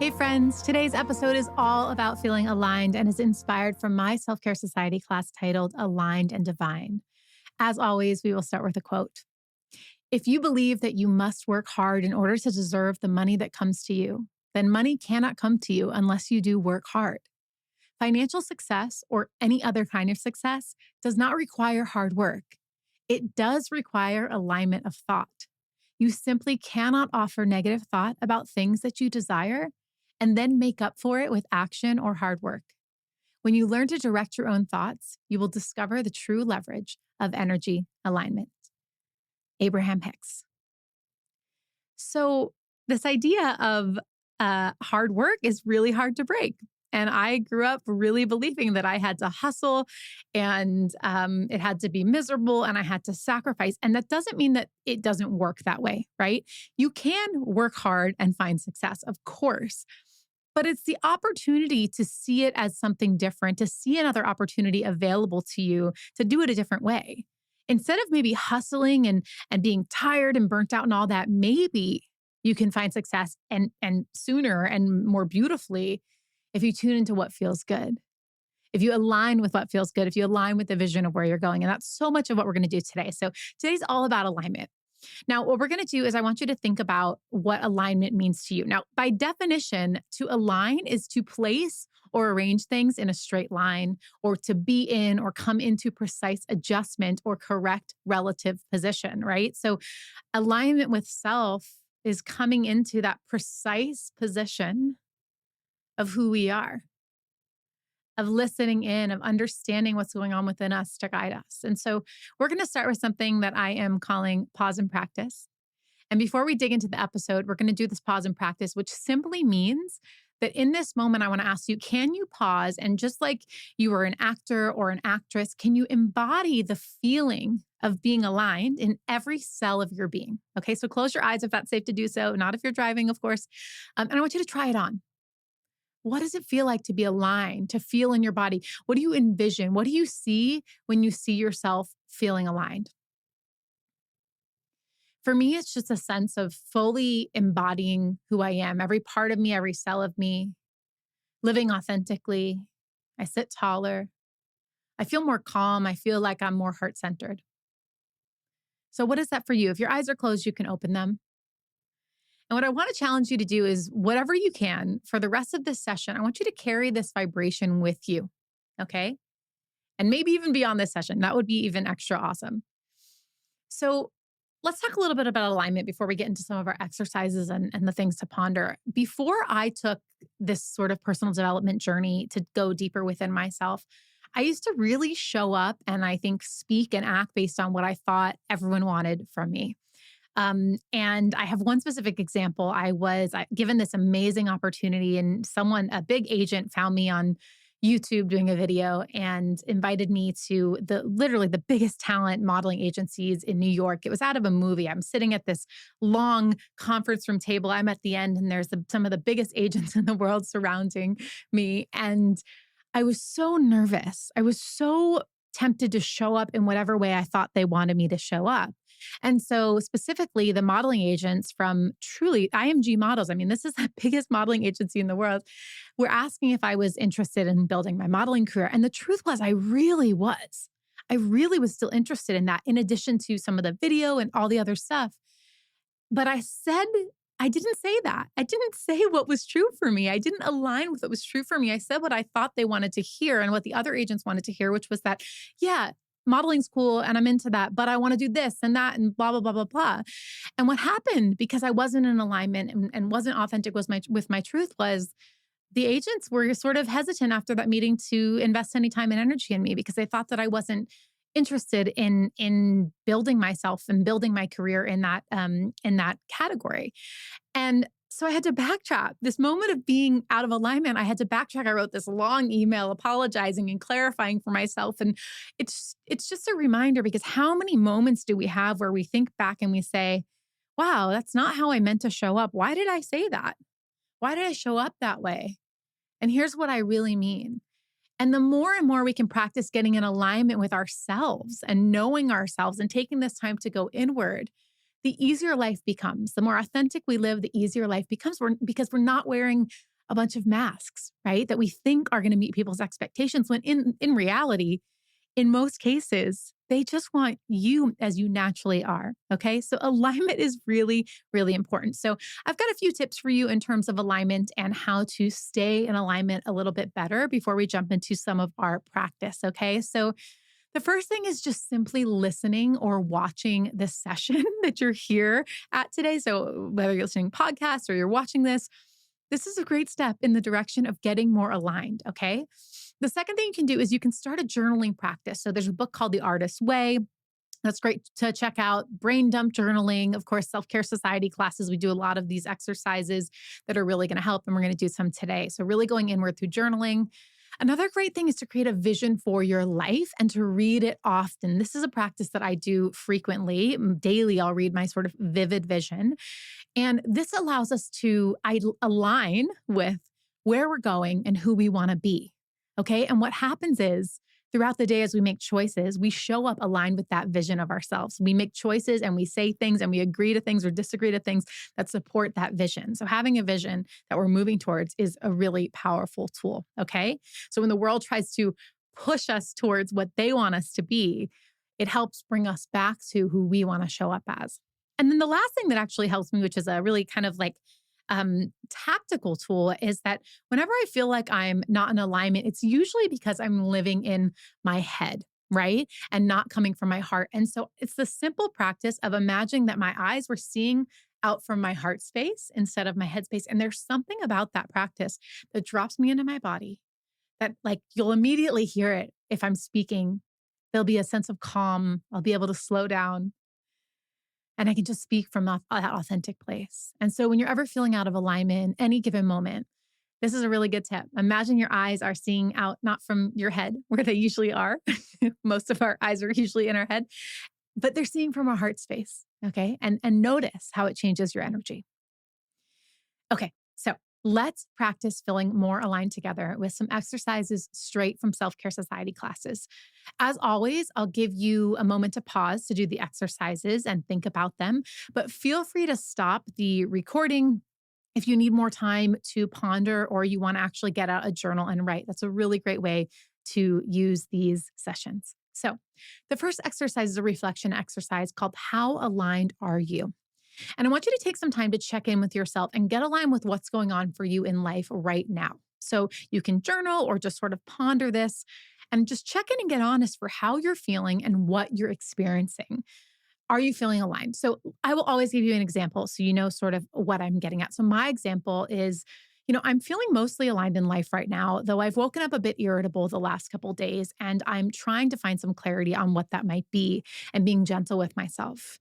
Hey friends, today's episode is all about feeling aligned and is inspired from my Self-Care Society class titled Aligned and Divine. As always, we will start with a quote. If you believe that you must work hard in order to deserve the money that comes to you, then money cannot come to you unless you do work hard. Financial success or any other kind of success does not require hard work. It does require alignment of thought. You simply cannot offer negative thought about things that you desire and then make up for it with action or hard work. When you learn to direct your own thoughts, you will discover the true leverage of energy alignment. Abraham Hicks. So, this idea of hard work is really hard to break. And I grew up really believing that I had to hustle and it had to be miserable and I had to sacrifice. And that doesn't mean that it doesn't work that way, right? You can work hard and find success, of course. But it's the opportunity to see it as something different, to see another opportunity available to you to do it a different way. Instead of maybe hustling and being tired and burnt out and all that, maybe you can find success and sooner and more beautifully if you tune into what feels good. If you align with what feels good, if you align with the vision of where you're going. And that's so much of what we're going to do today. So today's all about alignment. Now, what we're going to do is I want you to think about what alignment means to you. Now, by definition, to align is to place or arrange things in a straight line, or to be in or come into precise adjustment or correct relative position, right? So alignment with self is coming into that precise position of who we are, of listening in, of understanding what's going on within us to guide us. And so we're going to start with something that I am calling pause and practice. And before we dig into the episode, we're going to do this pause and practice, which simply means that in this moment, I want to ask you, can you pause? And just like you were an actor or an actress, can you embody the feeling of being aligned in every cell of your being? Okay, so close your eyes if that's safe to do so, not if you're driving, of course. And I want you to try it on. What does it feel like to be aligned, to feel in your body? What do you envision? What do you see when you see yourself feeling aligned? For me, it's just a sense of fully embodying who I am, every part of me, every cell of me, living authentically. I sit taller. I feel more calm. I feel like I'm more heart-centered. So what is that for you? If your eyes are closed, you can open them. And what I want to challenge you to do is whatever you can for the rest of this session, I want you to carry this vibration with you, okay? And maybe even beyond this session. That would be even extra awesome. So let's talk a little bit about alignment before we get into some of our exercises and the things to ponder. Before I took this sort of personal development journey to go deeper within myself, I used to really show up and I think speak and act based on what I thought everyone wanted from me. And I have one specific example. I was given this amazing opportunity and a big agent found me on YouTube doing a video and invited me to literally the biggest talent modeling agencies in New York. It was out of a movie. I'm sitting at this long conference room table. I'm at the end and there's some of the biggest agents in the world surrounding me. And I was so nervous. I was so tempted to show up in whatever way I thought they wanted me to show up. And so specifically the modeling agents from truly IMG Models, I mean, this is the biggest modeling agency in the world, were asking if I was interested in building my modeling career. And the truth was, I really was. I really was still interested in that, in addition to some of the video and all the other stuff. But I didn't say that. I didn't say what was true for me. I didn't align with what was true for me. I said what I thought they wanted to hear and what the other agents wanted to hear, which was that, yeah, modeling's cool and I'm into that, but I want to do this and that and blah, blah, blah, blah, blah. And what happened, because I wasn't in alignment and wasn't authentic with my truth, was the agents were sort of hesitant after that meeting to invest any time and energy in me because they thought that I wasn't interested in building myself and building my career in that category. And so I had to backtrack. This moment of being out of alignment, I had to backtrack. I wrote this long email apologizing and clarifying for myself. And it's just a reminder, because how many moments do we have where we think back and we say, wow, that's not how I meant to show up. Why did I say that? Why did I show up that way? And here's what I really mean. And the more and more we can practice getting in alignment with ourselves and knowing ourselves and taking this time to go inward, the easier life becomes. The more authentic we live, the easier life becomes, because we're not wearing a bunch of masks, right? That we think are going to meet people's expectations when in reality, in most cases, they just want you as you naturally are. Okay. So alignment is really, really important. So I've got a few tips for you in terms of alignment and how to stay in alignment a little bit better before we jump into some of our practice. Okay. So the first thing is just simply listening or watching this session that you're here at today. So whether you're listening to podcasts or you're watching this is a great step in the direction of getting more aligned. Okay. The second thing you can do is you can start a journaling practice. So there's a book called The Artist's Way. That's great to check out. Brain dump journaling, of course, Self-Care Society classes. We do a lot of these exercises that are really going to help, and we're going to do some today. So really going inward through journaling. Another great thing is to create a vision for your life and to read it often. This is a practice that I do frequently. Daily, I'll read my sort of vivid vision. And this allows us to align with where we're going and who we want to be. Okay. And what happens is throughout the day, as we make choices, we show up aligned with that vision of ourselves. We make choices and we say things and we agree to things or disagree to things that support that vision. So having a vision that we're moving towards is a really powerful tool. Okay. So when the world tries to push us towards what they want us to be, it helps bring us back to who we want to show up as. And then the last thing that actually helps me, which is a really kind of like tactical tool, is that whenever I feel like I'm not in alignment, it's usually because I'm living in my head, right? And not coming from my heart. And so it's the simple practice of imagining that my eyes were seeing out from my heart space instead of my head space. And there's something about that practice that drops me into my body that, like, you'll immediately hear it if I'm speaking. There'll be a sense of calm. I'll be able to slow down. And I can just speak from that authentic place. And so when you're ever feeling out of alignment, any given moment, this is a really good tip. Imagine your eyes are seeing out, not from your head, where they usually are. Most of our eyes are usually in our head, but they're seeing from our heart space. Okay. And notice how it changes your energy. Okay. So let's practice feeling more aligned together with some exercises straight from Self-Care Society classes. As always, I'll give you a moment to pause to do the exercises and think about them, but feel free to stop the recording if you need more time to ponder or you want to actually get out a journal and write. That's a really great way to use these sessions. So the first exercise is a reflection exercise called How Aligned Are You? And I want you to take some time to check in with yourself and get aligned with what's going on for you in life right now. So you can journal or just sort of ponder this and just check in and get honest for how you're feeling and what you're experiencing. Are you feeling aligned? So I will always give you an example so you know sort of what I'm getting at. So my example is, I'm feeling mostly aligned in life right now, though I've woken up a bit irritable the last couple of days, and I'm trying to find some clarity on what that might be and being gentle with myself.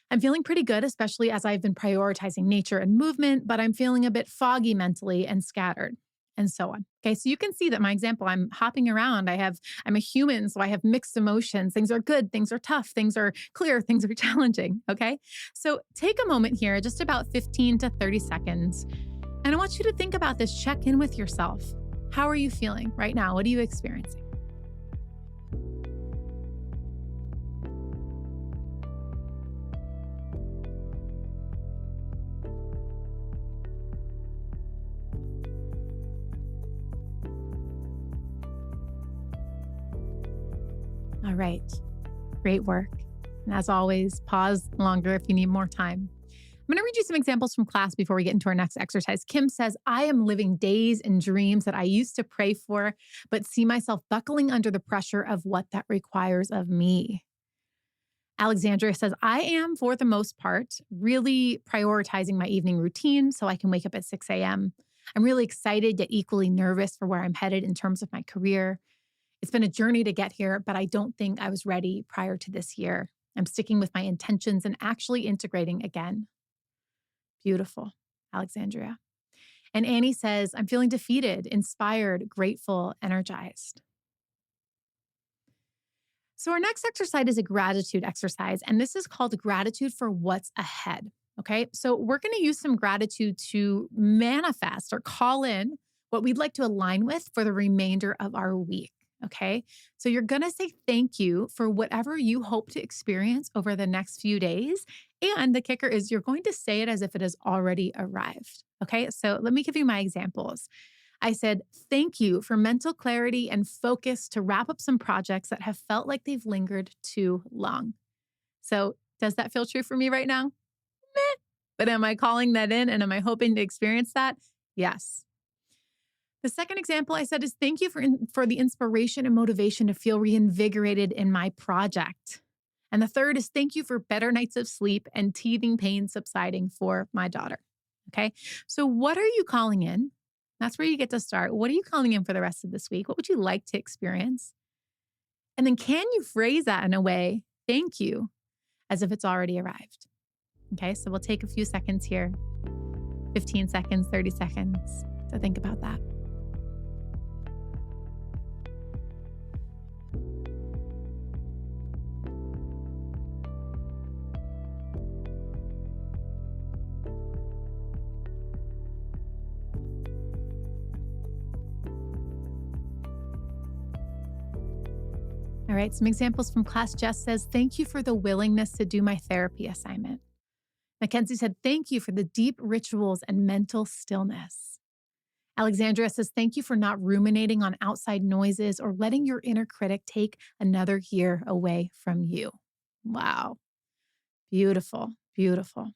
I'm feeling pretty good, especially as I've been prioritizing nature and movement, but I'm feeling a bit foggy mentally and scattered, and so on. Okay, so you can see that my example, I'm hopping around. I'm a human, so I have mixed emotions. Things are good, things are tough, things are clear, things are challenging. Okay, so take a moment here, just about 15 to 30 seconds, and I want you to think about this. Check in with yourself. How are you feeling right now? What are you experiencing? All right. Great work. And as always, pause longer if you need more time. I'm going to read you some examples from class before we get into our next exercise. Kim says, I am living days and dreams that I used to pray for, but see myself buckling under the pressure of what that requires of me. Alexandria says, I am, for the most part, really prioritizing my evening routine so I can wake up at 6 a.m. I'm really excited yet equally nervous for where I'm headed in terms of my career. It's been a journey to get here, but I don't think I was ready prior to this year. I'm sticking with my intentions and actually integrating again. Beautiful, Alexandria. And Annie says, I'm feeling defeated, inspired, grateful, energized. So our next exercise is a gratitude exercise, and this is called gratitude for what's ahead. Okay, so we're going to use some gratitude to manifest or call in what we'd like to align with for the remainder of our week. Okay, so you're going to say thank you for whatever you hope to experience over the next few days And the kicker is you're going to say it as if it has already arrived. Okay. So let me give you my examples. I said, thank you for mental clarity and focus to wrap up some projects that have felt like they've lingered too long. So does that feel true for me right now? Meh. But am I calling that in and am I hoping to experience that? Yes. The second example I said is thank you for the inspiration and motivation to feel reinvigorated in my project. And the third is thank you for better nights of sleep and teething pain subsiding for my daughter. Okay. So what are you calling in? That's where you get to start. What are you calling in for the rest of this week? What would you like to experience? And then can you phrase that in a way, thank you, as if it's already arrived? Okay. So we'll take a few seconds here, 15 seconds, 30 seconds to think about that. All right, some examples from class. Jess says, thank you for the willingness to do my therapy assignment. Mackenzie said, thank you for the deep rituals and mental stillness. Alexandria says, thank you for not ruminating on outside noises or letting your inner critic take another year away from you. Wow. Beautiful, beautiful.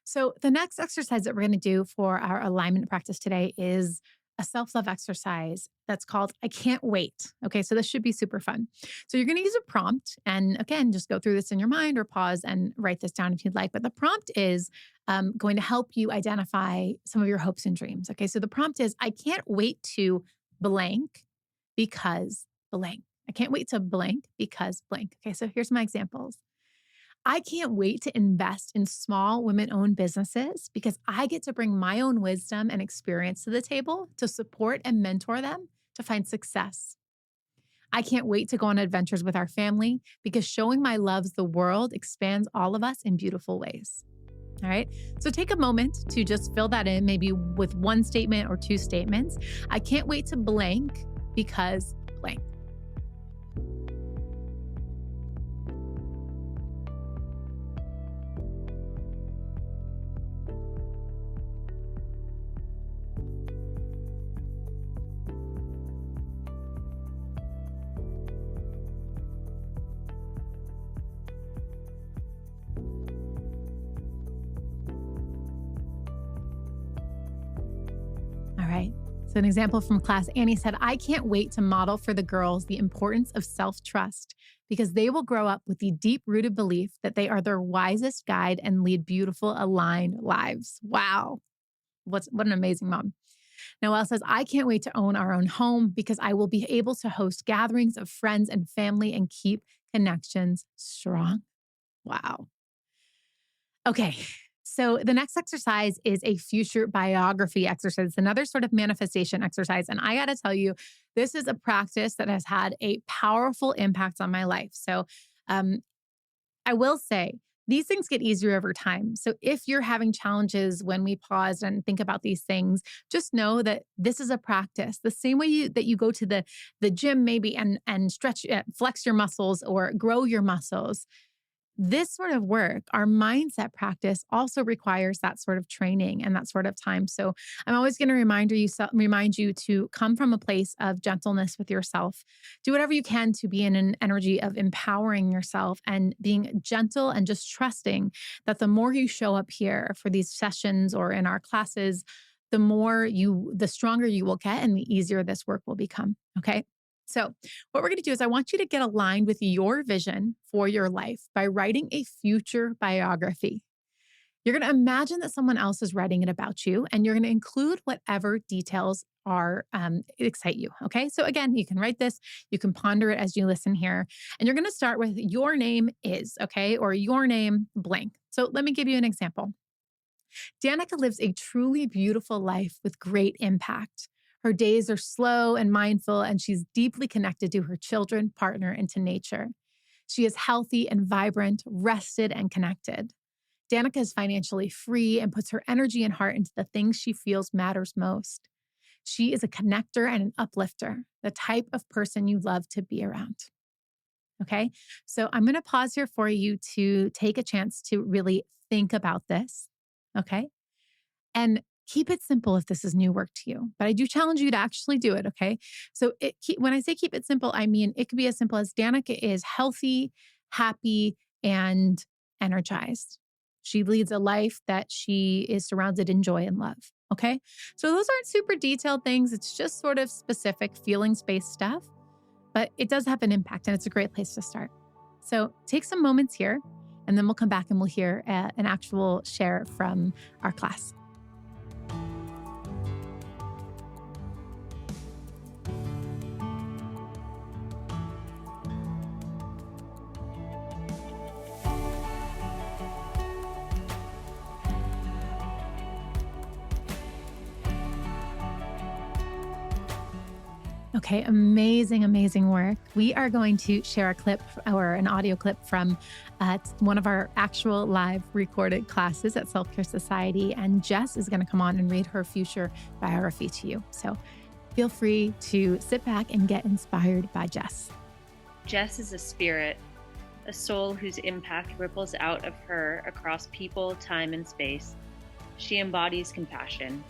So the next exercise that we're going to do for our alignment practice today is a self-love exercise that's called I Can't Wait. Okay, so this should be super fun. So you're going to use a prompt. And again, just go through this in your mind or pause and write this down if you'd like. But the prompt is going to help you identify some of your hopes and dreams. Okay, so the prompt is I can't wait to blank because blank. I can't wait to blank because blank. Okay, so here's my examples. I can't wait to invest in small women-owned businesses because I get to bring my own wisdom and experience to the table to support and mentor them to find success. I can't wait to go on adventures with our family because showing my loves the world expands all of us in beautiful ways. All right. So take a moment to just fill that in, maybe with one statement or two statements. I can't wait to blank because blank. All right. So an example from class, Annie said, I can't wait to model for the girls the importance of self-trust because they will grow up with the deep-rooted belief that they are their wisest guide and lead beautiful, aligned lives. Wow. What an amazing mom. Noelle says, I can't wait to own our own home because I will be able to host gatherings of friends and family and keep connections strong. Wow. Okay. So the next exercise is a future biography exercise. It's another sort of manifestation exercise. And I got to tell you, this is a practice that has had a powerful impact on my life. So I will say these things get easier over time. So if you're having challenges when we pause and think about these things, just know that this is a practice. The same way that you go to the gym maybe and stretch, flex your muscles or grow your muscles. This sort of work, our mindset practice also requires that sort of training and that sort of time. So I'm always going to remind you to come from a place of gentleness with yourself. Do whatever you can to be in an energy of empowering yourself and being gentle and just trusting that the more you show up here for these sessions or in our classes, the stronger you will get and the easier this work will become. Okay. So what we're going to do is I want you to get aligned with your vision for your life by writing a future biography. You're going to imagine that someone else is writing it about you, and you're going to include whatever details excite you. Okay. So again, you can write this, you can ponder it as you listen here, and you're going to start with your name is, okay, or your name blank. So let me give you an example. Danika lives a truly beautiful life with great impact. Her days are slow and mindful, and she's deeply connected to her children, partner, and to nature. She is healthy and vibrant, rested and connected. Danika is financially free and puts her energy and heart into the things she feels matters most. She is a connector and an uplifter, the type of person you love to be around. Okay. So I'm going to pause here for you to take a chance to really think about this. Okay. And keep it simple if this is new work to you, but I do challenge you to actually do it. Okay. So when I say keep it simple, I mean it could be as simple as Danica is healthy, happy, and energized. She leads a life that she is surrounded in joy and love. Okay. So those aren't super detailed things. It's just sort of specific feelings based stuff, but it does have an impact and it's a great place to start. So take some moments here and then we'll come back and we'll hear an actual share from our class. Okay, amazing, amazing work. We are going to share a clip or an audio clip from one of our actual live recorded classes at Self Care Society. And Jess is going to come on and read her future biography to you. So feel free to sit back and get inspired by Jess. Jess is a spirit, a soul whose impact ripples out of her across people, time, and space. She embodies compassion.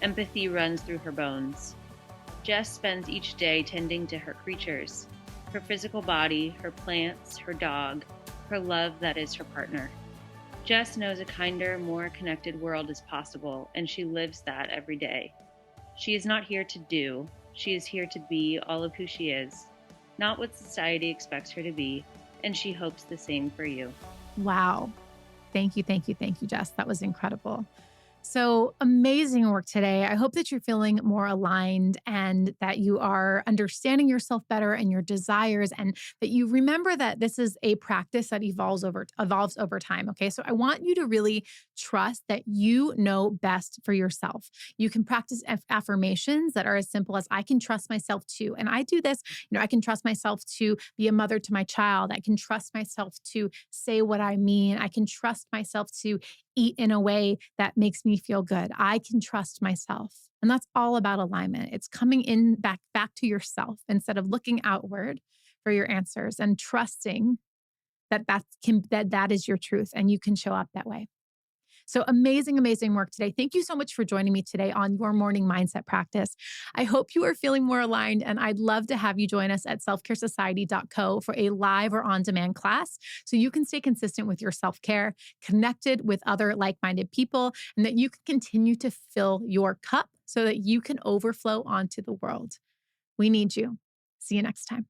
Empathy runs through her bones. Jess spends each day tending to her creatures, her physical body, her plants, her dog, her love that is her partner. Jess knows a kinder, more connected world is possible, and she lives that every day. She is not here to do, she is here to be all of who she is, not what society expects her to be, and she hopes the same for you. Wow. Thank you, thank you, thank you, Jess. That was incredible. So amazing work today. I hope that you're feeling more aligned and that you are understanding yourself better and your desires, and that you remember that this is a practice that evolves over time. Okay. So I want you to really trust that you know best for yourself. You can practice affirmations that are as simple as I can trust myself to. And I do this, I can trust myself to be a mother to my child. I can trust myself to say what I mean. I can trust myself to eat in a way that makes me feel good. I can trust myself. And that's all about alignment. It's coming in back to yourself instead of looking outward for your answers and trusting that that is your truth and you can show up that way. So amazing, amazing work today. Thank you so much for joining me today on your morning mindset practice. I hope you are feeling more aligned, and I'd love to have you join us at selfcaresociety.co for a live or on-demand class so you can stay consistent with your self-care, connected with other like-minded people, and that you can continue to fill your cup so that you can overflow onto the world. We need you. See you next time.